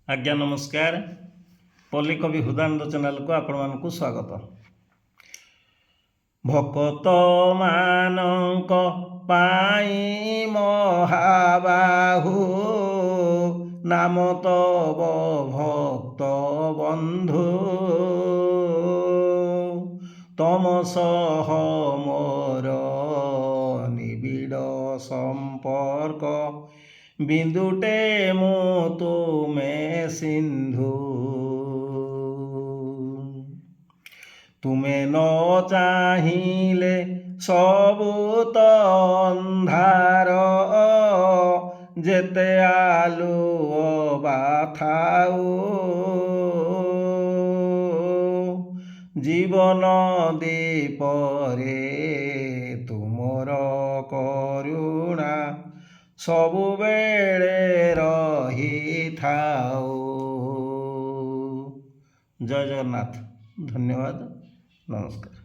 आज्ञा नमस्कार। पल्ली कवि हृदानंद चैनल को आपण मानकु स्वागत। भक्त मानक पाई महाबाहु नाम तब भक्त बंधु तम सह मोर निबिड़ संपर्क बिंदुटे मु तुमे सिंधु तुमे न चाहिले सबु तो अंधार जेते आलुओ बाथाऊ जीवन दीपरे तुमर करुणा सबुबेले रही थाओ। जय जगन्नाथ। धन्यवाद। नमस्कार।